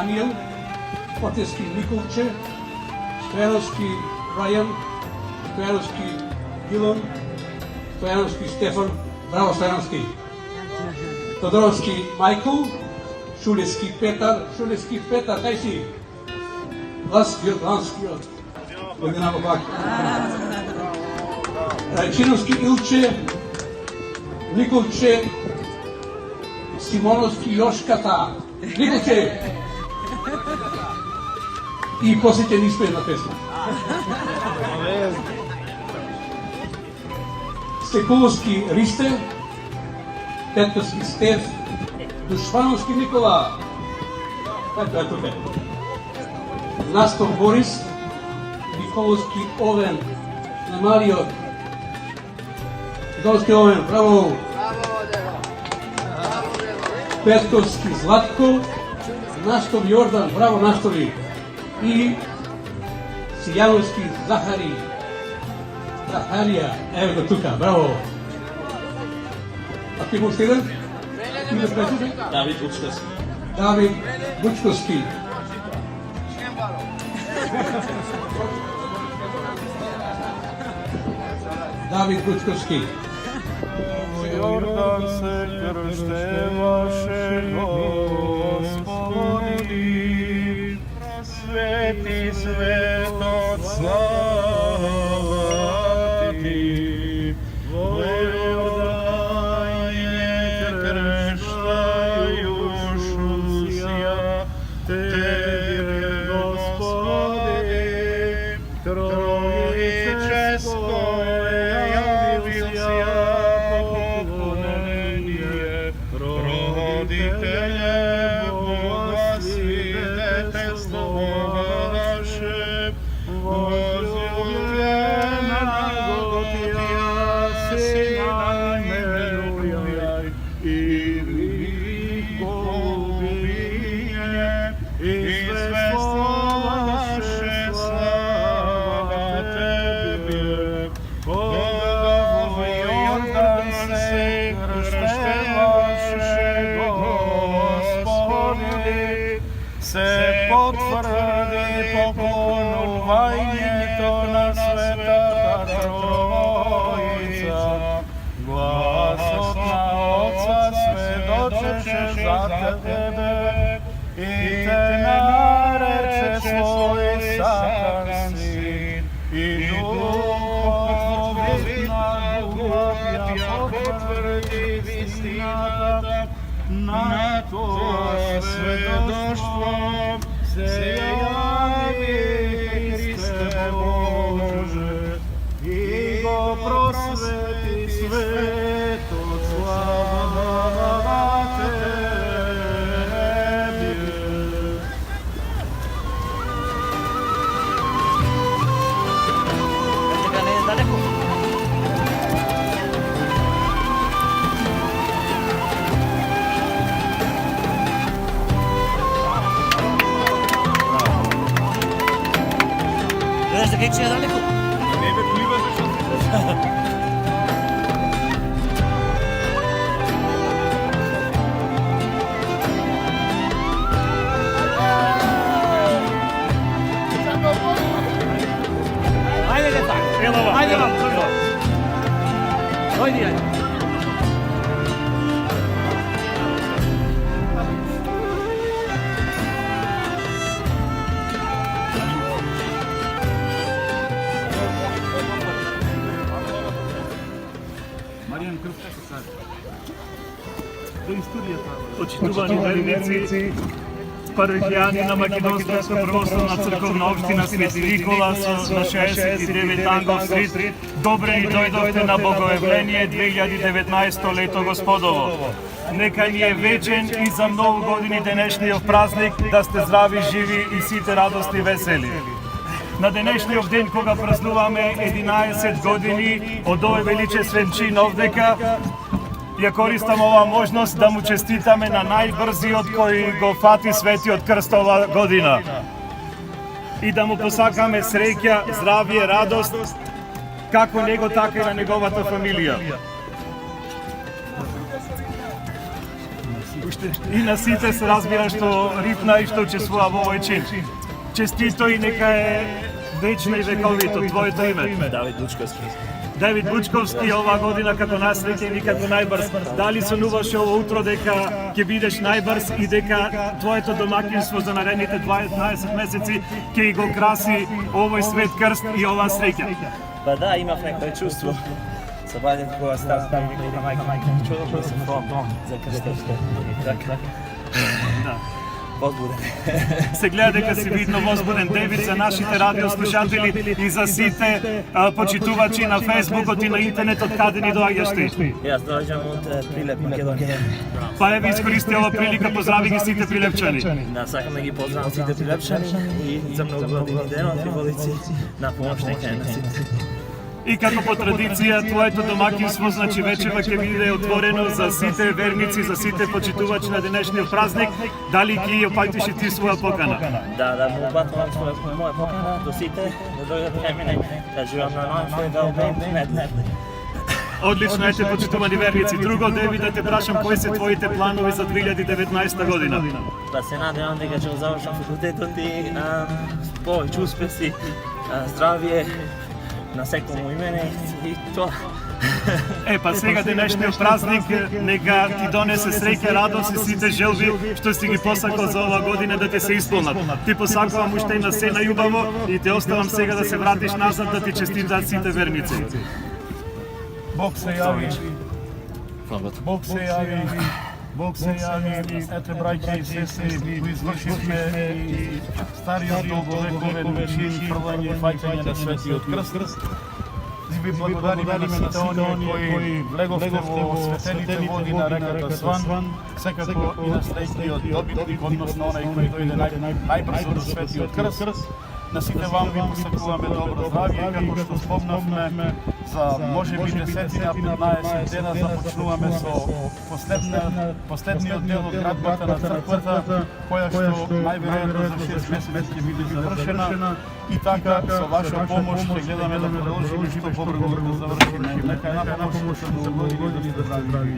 Даниел, Отецки Николче, Стояновски Раян, Стояновски Дилан, Стояновски Стефан, браво Стояновски, Тодоровски Майкл, Шулевски Петър, дай си, Ланскиот, Година пак, Чиновски Илче, Николче, Симоновски Йошката, Николче, и после ќе ни испее една песма. Стекуловски Ристе, Петковски Стеф, Душвановски Никола, ето е. Настор Борис, Николовски Овен, Марио, Николовски Овен, браво! Петковски Златко, Настор Йордан, браво Настори! И Сияновски Захария, ево го тука, браво! А ти можеш един? Давид Бучковски. Давид Бучковски. Давид Бучковски. Йордан се кръщеваше, Господи, просвети светот слава Ти. Во Йордане кръщаюшуся Тебе, Господи, Троическо явился поклонение, родителе Бога свидетелство ваше, возлюблена Готия Сина именуяй, и вековие извествоваше слава Тебе. Бога в Йордан се кръщеваше, Господи, се потвърди поклонувањето на Светата Троица. Гласот на Отца сведочеше за Тебе и Те нарече свој сакан син, и Духовит на Бога потврди вистината на Твое сведоштво. Се јави Христе Боже и го просвети светот слава Тебе. Гледаш да кек си е далеко? Не бе, плива защото. Ajde, deca! Ajde vam, brzo! Dojdi, ajde! Маријан Кръстев сега. До историята. Почитувани верници, парахијани на Македонската православна црковна општина Свети Никола на 69 Ангов стрит, добре ни дојдовте на Богојавление 2019 лето Господово. Нека ни е вечен и за многу години денешниот празник, да сте здрави, живи и сите радосни весели. На денешниот ден, кога празнуваме 11 години од овој величествен чин овдека, ја користам оваа можност да му честитаме на најбрзиот кој го фати Светиот крст оваа година. И да му посакаме среќа, здравје, радост, како него, така и на неговата фамилија. И на сите се разбира што рипна и што учествува во овој чин. Честито и нека е вечно и вековито твоето име. Давид Лучковски. Давид Лучковски оваа година како насреќен и како најбрз. Дали сонуваше ово утро дека ќе бидеш најбрз и дека твоето домакинство за наредните 12 месеци ќе го краси овој свет крст и оваа среќа? Па да, имав некој чувство. Sa badem kога ставам и викам мајка, чудо да се фром за крстовство. И така. Да. Возбуден. Се гледа дека си видно возбуден, Девид, за нашите радиослушатели и за сите почитувачи на Фейсбукот и на интернетот, каде ни доаѓаш ти? Јас доаѓам од Прилеп, Македонија. Па еве искористи ова прилика, поздрави ги сите прилепчани. Да, сакам да ги поздравам сите прилепчани и за многу години денот и водици на помош нека е на сите. И како по традиција, твоето домакинство, значи вечерва ќе биде отворено за сите верници, за сите почитувачи на денешниот празник. Дали ги опаѓаш и ти своја покана? Да, му упатувам моја покана до сите, да дојдат кај мене, да живеам на Нанфе, да обеем нет. Одлично, ете почитувани верници. Друго, Деви, да те прашам кои се твоите планови за 2019 година? Да се надевам дека ќе завршам факултетот и повеќе успеси, здравје, на секому имене и тоа. Па сега денешниот празник нека ти донесе среќа, радост и сите желби што си ги посакал за ова година да ти се исполнат. Ти посакувам уште и на се најубаво и те оставам сега да се вратиш назад да ти честитат сите верници. Бог се јави. Бог се јави. Бог се јави. Ете, браќа и сестри, го извршивме и стариот долговековен чин фрлање и фаќање на светиот крст. Ви благодариме на сите оние кои влеговте во светените води на реката Сван, секако и на среќниот добитник, односно онај кој дојде најбрзо до светиот крст. На сите вам ви посакуваме добро здравје, како што спомнавме за можеби 10-15 дена започнуваме со последниот дел од градбата на црквата, која што најверојатно за 6 месеци ќе биде завршена и така со ваша помош ќе гледаме да продолжиме што побрзо да завршиме. Нека една помош да се благослови да се здрави.